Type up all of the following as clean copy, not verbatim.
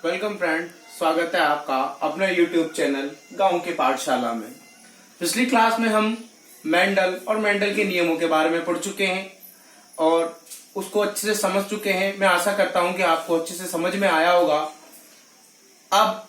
Welcome friend, स्वागत है आपका अपने YouTube चैनल गांव की पाठशाला में। पिछली क्लास में हम मेंडल और मेंडल के नियमों के बारे में पढ़ चुके हैं और उसको अच्छे से समझ चुके हैं। मैं आशा करता हूं कि आपको अच्छे से समझ में आया होगा। अब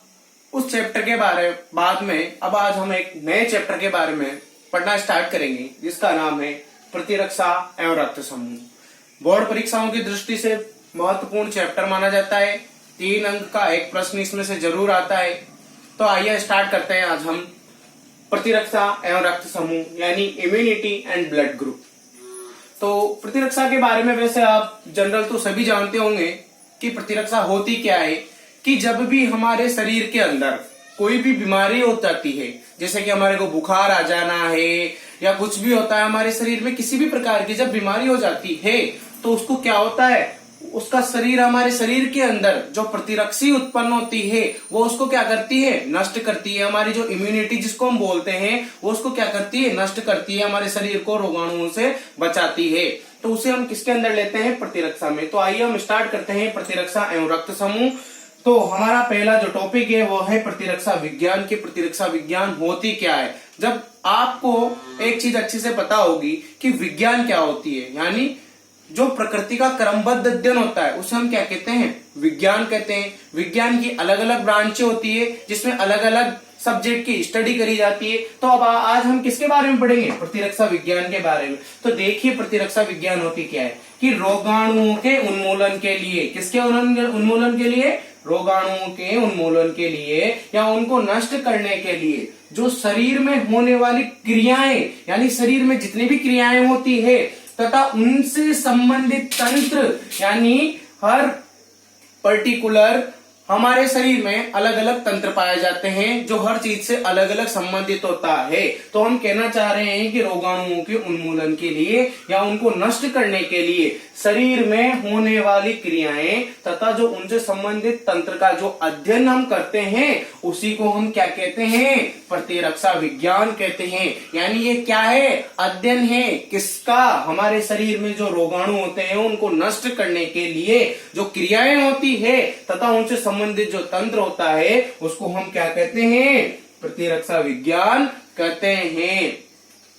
उस चैप्टर के बारे बाद में अब आज हम एक नए चैप्टर के बारे में पढ़ना स्टार्ट करेंगे, जिसका नाम है प्रतिरक्षा एवं रक्त समूह। बोर्ड परीक्षाओं की दृष्टि से महत्वपूर्ण चैप्टर माना जाता है। 3 अंक का एक प्रश्न इसमें से जरूर आता है। तो आइए स्टार्ट करते हैं आज हम प्रतिरक्षा एवं रक्त समूह यानी इम्यूनिटी एंड ब्लड ग्रुप। तो प्रतिरक्षा के बारे में वैसे आप जनरल तो सभी जानते होंगे कि प्रतिरक्षा होती क्या है। कि जब भी हमारे शरीर के अंदर कोई भी बीमारी हो जाती है, जैसे कि हमारे को बुखार आ जाना है या कुछ भी होता है हमारे शरीर में, किसी भी प्रकार की जब बीमारी हो जाती है तो उसको क्या होता है, उसका शरीर हमारे शरीर के अंदर जो प्रतिरक्षी उत्पन्न होती है वो उसको क्या करती है, नष्ट करती है। हमारी जो इम्यूनिटी जिसको हम बोलते हैं वो उसको क्या करती है, नष्ट करती है, हमारे शरीर को रोगाणुओं से बचाती है। तो उसे हम किसके अंदर लेते हैं, प्रतिरक्षा में। तो आइए हम स्टार्ट करते हैं प्रतिरक्षा एवं रक्त समूह। तो हमारा पहला जो टॉपिक है वो है प्रतिरक्षा विज्ञान। की प्रतिरक्षा विज्ञान होती क्या है। जब आपको एक चीज अच्छे से पता होगी कि विज्ञान क्या होती है, यानी जो प्रकृति का क्रमबद्ध अध्ययन होता है उसे हम क्या कहते हैं, विज्ञान कहते हैं। विज्ञान की अलग अलग ब्रांचें होती है जिसमें अलग अलग सब्जेक्ट की स्टडी करी जाती है। तो अब आज हम किसके बारे में पढ़ेंगे, प्रतिरक्षा विज्ञान के बारे में। तो देखिए प्रतिरक्षा विज्ञान होती क्या है कि रोगाणुओं के उन्मूलन के लिए, किसके उन्मूलन के लिए, रोगाणुओं के उन्मूलन के लिए या उनको नष्ट करने के लिए जो शरीर में होने वाली क्रियाएं, यानी शरीर में जितनी भी क्रियाएं होती है तथा उनसे संबंधित तंत्र, यानी हर पर्टिकुलर हमारे शरीर में अलग अलग तंत्र पाए जाते हैं जो हर चीज से अलग अलग संबंधित होता है। तो हम कहना चाह रहे हैं कि रोगाणुओं के उन्मूलन के लिए या उनको नष्ट करने के लिए शरीर में होने वाली क्रियाएं तथा जो उनसे संबंधित तंत्र का जो अध्ययन हम करते हैं उसी को हम क्या कहते हैं, प्रतिरक्षा विज्ञान कहते हैं। यानी ये क्या है, अध्ययन है किसका, हमारे शरीर में जो रोगाणु होते हैं उनको नष्ट करने के लिए जो क्रियाएं होती है तथा उनसे संबंधित जो तंत्र होता है उसको हम क्या कहते हैं, प्रतिरक्षा विज्ञान कहते हैं।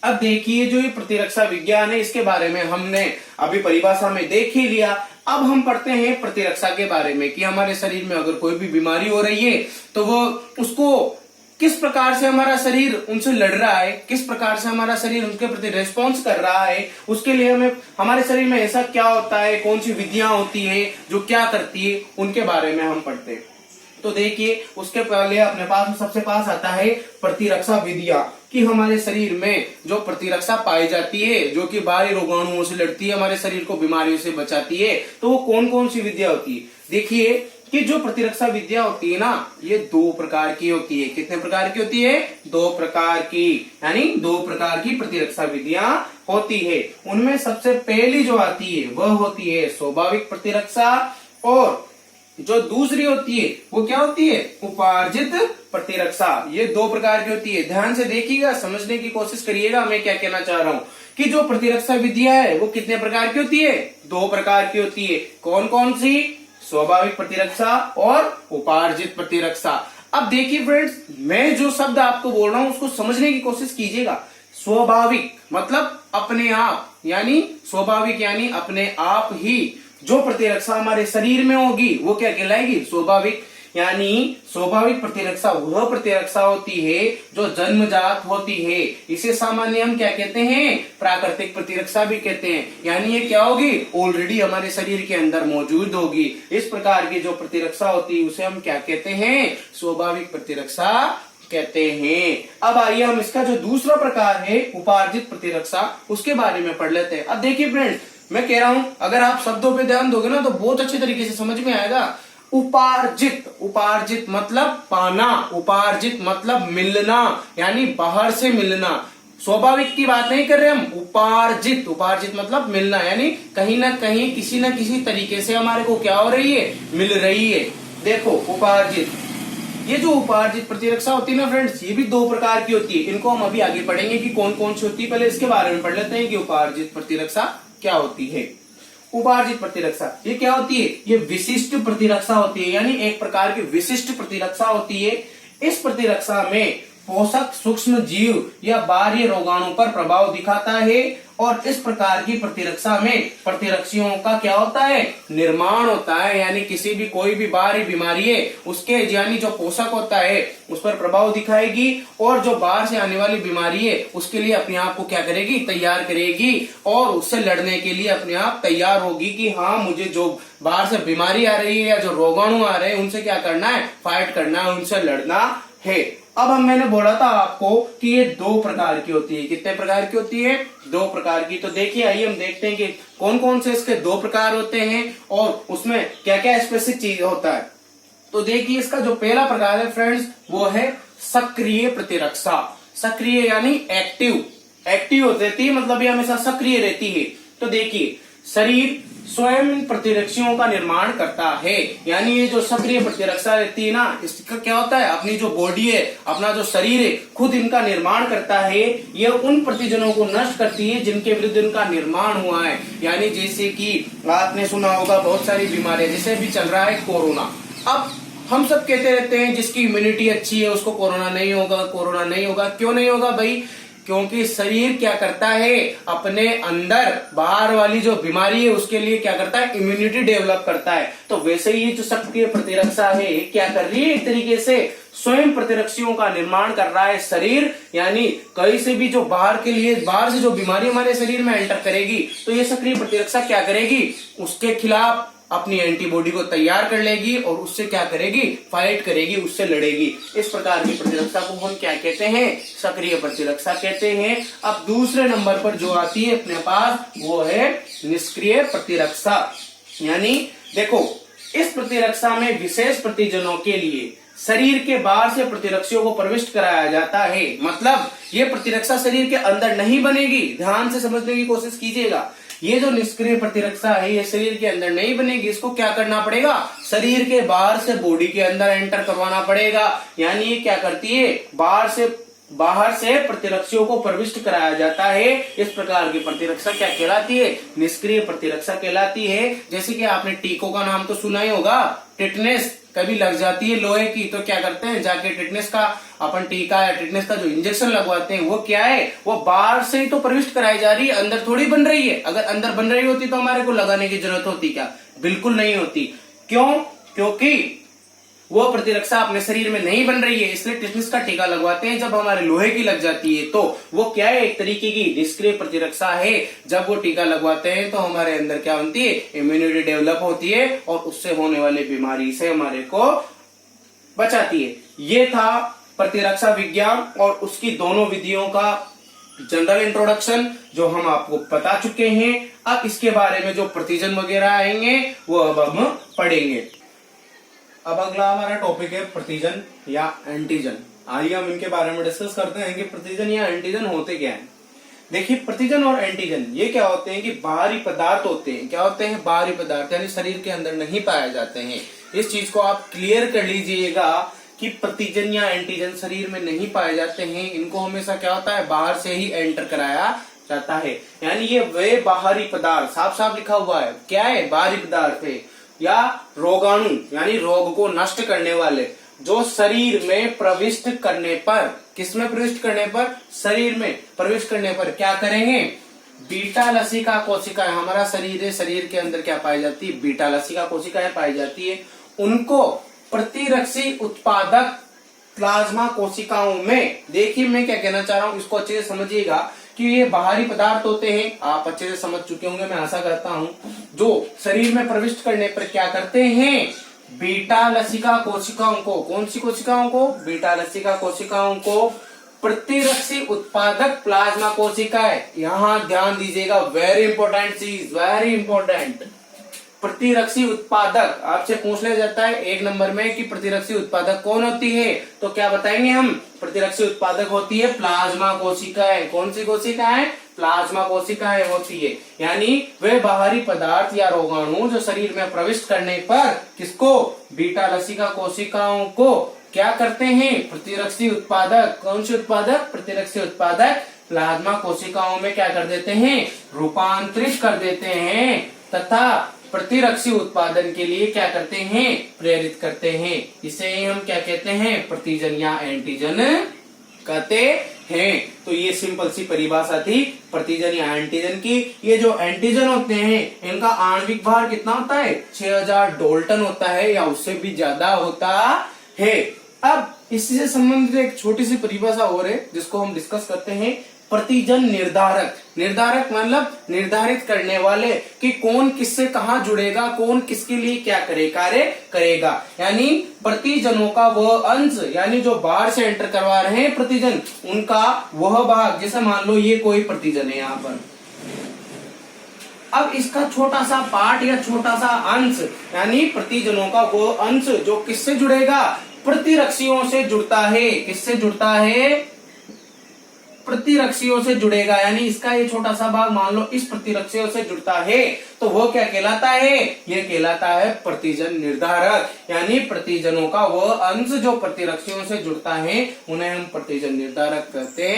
अब देखिए जो ये प्रतिरक्षा विज्ञान है इसके बारे में हमने अभी परिभाषा में देख ही लिया। अब हम पढ़ते हैं प्रतिरक्षा के बारे में कि हमारे शरीर में अगर कोई भी बीमारी हो रही है तो वो उसको किस प्रकार से हमारा शरीर उनसे लड़ रहा है, किस प्रकार से हमारा शरीर उनके प्रति रेस्पॉन्स कर रहा है, उसके लिए हमें हमारे शरीर में ऐसा क्या होता है, कौन सी विधियां होती है जो क्या करती है, उनके बारे में हम पढ़ते हैं। तो देखिए उसके पहले अपने पास सबसे पास आता है प्रतिरक्षा विधियां, कि हमारे शरीर में जो प्रतिरक्षा पाई जाती है जो कि बाहरी रोगाणुओं से लड़ती है, हमारे शरीर को बीमारियों से बचाती है। तो वो कौन कौन सी विधियां होती है। देखिए कि जो प्रतिरक्षा विद्या होती है ना, ये 2 प्रकार की होती है। कितने प्रकार की होती है, 2 प्रकार की, यानी 2 प्रकार की प्रतिरक्षा विधियां होती है। उनमें सबसे पहली जो आती है वह होती है स्वाभाविक प्रतिरक्षा, और जो दूसरी होती है वो क्या होती है, उपार्जित प्रतिरक्षा। ये 2 प्रकार की होती है। ध्यान से देखिएगा, समझने की कोशिश करिएगा मैं क्या कहना चाह रहा हूँ। कि जो प्रतिरक्षा विधियां है वो कितने प्रकार की होती है, 2 प्रकार की होती है। कौन कौन सी, स्वाभाविक प्रतिरक्षा और उपार्जित प्रतिरक्षा। अब देखिए फ्रेंड्स, मैं जो शब्द आपको बोल रहा हूं उसको समझने की कोशिश कीजिएगा। स्वाभाविक मतलब अपने आप, यानी स्वाभाविक यानी अपने आप ही जो प्रतिरक्षा हमारे शरीर में होगी वो क्या कहलाएगी, स्वाभाविक। यानी स्वाभाविक प्रतिरक्षा वह प्रतिरक्षा होती है जो जन्मजात होती है। इसे सामान्य हम क्या कहते हैं, प्राकृतिक प्रतिरक्षा भी कहते हैं। यानी ये क्या होगी, ऑलरेडी हमारे शरीर के अंदर मौजूद होगी। इस प्रकार की जो प्रतिरक्षा होती है उसे हम क्या कहते हैं, स्वाभाविक प्रतिरक्षा कहते हैं। अब आइए हम इसका जो दूसरा प्रकार है उपार्जित प्रतिरक्षा उसके बारे में पढ़ लेते हैं। अब देखिए फ्रेंड्स, मैं कह रहा हूं अगर आप शब्दों पे ध्यान दोगे ना तो बहुत अच्छे तरीके से समझ में आएगा। उपार्जित, उपार्जित मतलब पाना, उपार्जित मतलब मिलना, यानी बाहर से मिलना। स्वाभाविक की बात नहीं कर रहे हम, उपार्जित, उपार्जित मतलब मिलना, यानी कहीं ना कहीं किसी न किसी तरीके से हमारे को क्या हो रही है, मिल रही है। देखो उपार्जित, ये जो उपार्जित प्रतिरक्षा होती है ना फ्रेंड्स, ये भी 2 प्रकार की होती है। इनको हम अभी आगे पढ़ेंगे कि कौन कौन सी होती है। पहले इसके बारे में पढ़ लेते हैं कि उपार्जित प्रतिरक्षा क्या होती है। उपार्जित प्रतिरक्षा, ये क्या होती है? ये विशिष्ट प्रतिरक्षा होती है, यानी एक प्रकार की विशिष्ट प्रतिरक्षा होती है। इस प्रतिरक्षा में पोषक सूक्ष्म जीव या बाह्य रोगाणु पर प्रभाव दिखाता है और इस प्रकार की प्रतिरक्षा में प्रतिरक्षियों का क्या होता है? निर्माण होता है, यानी किसी भी कोई भी बाहरी बीमारी है उसके यानी जो पोषक होता है उस पर प्रभाव दिखाएगी और जो बाहर से आने वाली बीमारी है उसके लिए अपने आप को क्या करेगी? तैयार करेगी और उससे लड़ने के लिए अपने आप तैयार होगी कि हाँ मुझे जो बाहर से बीमारी आ रही है या जो रोगाणु आ रहे हैं उनसे क्या करना है? फाइट करना है, उनसे लड़ना है। अब मैंने बोला था आपको कि ये दो प्रकार की होती है। कितने प्रकार की होती है? दो प्रकार की। तो देखिए आइए हम देखते हैं कि कौन कौन से इसके दो प्रकार होते हैं और उसमें क्या क्या स्पेसिफिक चीज होता है। तो देखिए इसका जो पहला प्रकार है फ्रेंड्स वो है सक्रिय प्रतिरक्षा। सक्रिय यानी एक्टिव, एक्टिव रहती है, मतलब ये हमेशा सक्रिय रहती है। तो देखिए शरीर स्वयं प्रतिरक्षियों का निर्माण करता है, यानी ये जो सक्रिय प्रतिरक्षा रहती है ना, इसका क्या होता है? अपनी जो बॉडी है, अपना जो शरीर है, खुद इनका निर्माण करता है। ये उन प्रतिजनों को नष्ट करती है जिनके विरुद्ध इनका निर्माण हुआ है। यानी जैसे कि आपने सुना होगा बहुत सारी बीमारियां, जैसे भी चल रहा है कोरोना। अब हम सब कहते रहते हैं जिसकी इम्यूनिटी अच्छी है उसको कोरोना नहीं होगा, कोरोना नहीं होगा। क्यों नहीं होगा भाई? क्योंकि शरीर क्या करता है? अपने अंदर बाहर वाली जो बीमारी है उसके लिए क्या करता है? इम्यूनिटी डेवलप करता है। तो वैसे ही जो सक्रिय प्रतिरक्षा है क्या कर रही है? एक तरीके से स्वयं प्रतिरक्षियों का निर्माण कर रहा है शरीर, यानी कहीं से भी जो बाहर के लिए बाहर से जो बीमारी हमारे शरीर में एंटर करेगी तो ये सक्रिय प्रतिरक्षा क्या करेगी? उसके खिलाफ अपनी एंटीबॉडी को तैयार कर लेगी और उससे क्या करेगी? फाइट करेगी, उससे लड़ेगी। इस प्रकार की प्रतिरक्षा को हम क्या कहते हैं? सक्रिय प्रतिरक्षा कहते हैं। अब दूसरे नंबर पर जो आती है अपने पास वो है निष्क्रिय प्रतिरक्षा। यानी देखो इस प्रतिरक्षा में विशेष प्रतिजनों के लिए शरीर के बाहर से प्रतिरक्षियों को प्रविष्ट कराया जाता है। मतलब ये प्रतिरक्षा शरीर के अंदर नहीं बनेगी, ध्यान से समझने की कोशिश कीजिएगा। ये जो निष्क्रिय प्रतिरक्षा है ये शरीर के अंदर नहीं बनेगी, इसको क्या करना पड़ेगा? शरीर के बाहर से बॉडी के अंदर एंटर करवाना पड़ेगा। यानी ये क्या करती है? बाहर से प्रतिरक्षियों को प्रविष्ट कराया जाता है। इस प्रकार की प्रतिरक्षा क्या कहलाती है? निष्क्रिय प्रतिरक्षा कहलाती है। जैसे कि आपने टीकों का नाम तो सुना ही होगा। टिटनेस कभी लग जाती है लोहे की तो क्या करते हैं? जाके टिटनेस का अपन टीका या टिटनेस का जो इंजेक्शन लगवाते हैं वो क्या है? वो बाहर से ही तो प्रविष्ट कराई जा रही है, अंदर थोड़ी बन रही है। अगर अंदर बन रही होती तो हमारे को लगाने की जरूरत होती क्या? बिल्कुल नहीं होती। क्यों? क्योंकि वो प्रतिरक्षा अपने शरीर में नहीं बन रही है, इसलिए टिटनेस का टीका लगवाते हैं। जब हमारे लोहे की लग जाती है तो वो क्या है? एक तरीके की निष्क्रिय प्रतिरक्षा है। जब वो टीका लगवाते हैं तो हमारे अंदर क्या बनती है? इम्यूनिटी डेवलप होती है और उससे होने वाली बीमारी से हमारे को बचाती है। ये था प्रतिरक्षा विज्ञान और उसकी दोनों विधियों का जनरल इंट्रोडक्शन जो हम आपको बता चुके हैं। अब इसके बारे में जो प्रतिजन वगैरह आएंगे वो अब हम पढ़ेंगे। अब अगला हमारा टॉपिक है प्रतिजन या एंटीजन। आइए हम इनके बारे में डिस्कस करते हैं कि प्रतिजन या एंटीजन होते क्या हैं। देखिए प्रतिजन और एंटीजन ये क्या होते हैं कि बाहरी पदार्थ होते हैं। क्या होते हैं? बाहरी पदार्थ, यानी शरीर के अंदर नहीं पाए जाते हैं। इस चीज को आप क्लियर कर लीजिएगा कि प्रतिजन या एंटीजन शरीर में नहीं पाए जाते हैं। इनको हमेशा क्या होता है? बाहर से ही एंटर कराया जाता है। यानी ये वे बाहरी पदार्थ, साफ साफ लिखा हुआ है क्या है? बाहरी पदार्थ है या रोगाणु, यानी रोग को नष्ट करने वाले, जो शरीर में प्रविष्ट करने पर, किसमें प्रविष्ट करने पर? शरीर में प्रविष्ट करने पर क्या करेंगे? बीटा लसिका कोशिकाएं, हमारा शरीर है, शरीर के अंदर क्या पाई जाती है? बीटा लसिका कोशिकाएं पाई जाती है। उनको प्रतिरक्षी उत्पादक प्लाज्मा कोशिकाओं में, देखिए मैं क्या कहना चाह रहा हूं, इसको अच्छे से समझिएगा कि ये बाहरी पदार्थ होते हैं, आप अच्छे से समझ चुके होंगे मैं आशा करता हूं, जो शरीर में प्रविष्ट करने पर क्या करते हैं? बीटा लसिका कोशिकाओं को, कौन सी कोशिकाओं को? बीटा लसिका कोशिकाओं को प्रतिरक्षी उत्पादक प्लाज्मा कोशिकाएं, यहां ध्यान दीजिएगा, वेरी इंपॉर्टेंट चीज, वेरी इंपॉर्टेंट। प्रतिरक्षी उत्पादक आपसे पूछ लिया जाता है एक नंबर में कि प्रतिरक्षी उत्पादक कौन होती है, तो क्या बताएंगे हम? प्रतिरक्षी उत्पादक होती है प्लाज्मा कोशिकाएं। कौन सी कोशिकाएं? प्लाज्मा कोशिकाएं होती है। यानी वे बाहरी पदार्थ या रोगाणु जो शरीर में प्रविष्ट करने पर किसको? बीटा लसिका कोशिकाओं को क्या करते हैं? प्रतिरक्षी उत्पादक। कौन से उत्पादक? प्रतिरक्षी उत्पादक प्लाज्मा कोशिकाओं में क्या कर देते हैं? रूपांतरित कर देते हैं। तथा प्रतिरक्षी उत्पादन के लिए क्या करते हैं, प्रेरित करते हैं। इसे हम क्या कहते हैं, प्रतिजन या एंटीजन कहते हैं। तो ये सिंपल सी परिभाषा थी प्रतिजन या एंटीजन की। ये जो एंटीजन होते हैं इनका आणविक भार कितना होता है, 6000 डाल्टन होता है या उससे भी ज्यादा होता है। अब इससे संबंधित एक छोटी सी परिभाषा और है जिसको हम डिस्कस करते हैं, प्रतिजन निर्धारक। निर्धारक मतलब निर्धारित करने वाले कि कौन किससे कहां जुड़ेगा, कौन किसके लिए क्या कार्य करेगा। यानी प्रतिजनों का वह अंश, यानी जो बाहर से एंटर करवा रहे हैं प्रतिजन, उनका वह भाग, जैसे मान लो ये कोई प्रतिजन है यहाँ पर, अब इसका छोटा सा पार्ट या छोटा सा अंश, यानी प्रतिजनों का वो अंश जो किससे जुड़ेगा, प्रतिरक्षियों से जुड़ता है। किससे जुड़ता है, प्रतिरक्षियों से जुड़ेगा। यानी इसका ये छोटा सा भाग मान लो इस प्रतिरक्षियों से जुड़ता है, तो वो क्या कहलाता है, ये कहलाता है प्रतिजन निर्धारक। यानी प्रतिजनों का वो अंश जो प्रतिरक्षियों से जुड़ता है उन्हें हम प्रतिजन निर्धारक कहते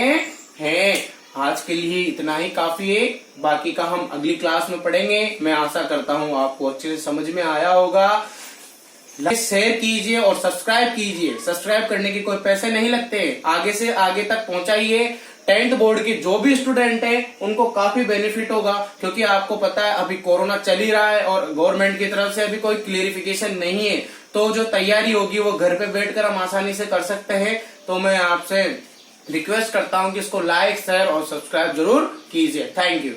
हैं। आज के लिए इतना ही काफी है, बाकी का हम अगली क्लास में पढ़ेंगे। मैं आशा करता हूँ आपको अच्छे से समझ में आया होगा। लाइक शेयर कीजिए और सब्सक्राइब कीजिए। सब्सक्राइब करने के कोई पैसे नहीं लगते, आगे से आगे तक पहुंचाइए। 10th बोर्ड के जो भी स्टूडेंट हैं उनको काफी बेनिफिट होगा, क्योंकि आपको पता है अभी कोरोना चल ही रहा है और गवर्नमेंट की तरफ से अभी कोई क्लियरिफिकेशन नहीं है। तो जो तैयारी होगी वो घर पे बैठकर हम आसानी से कर सकते हैं। तो मैं आपसे रिक्वेस्ट करता हूं कि इसको लाइक, शेयर और सब्सक्राइब जरूर कीजिए। Thank you.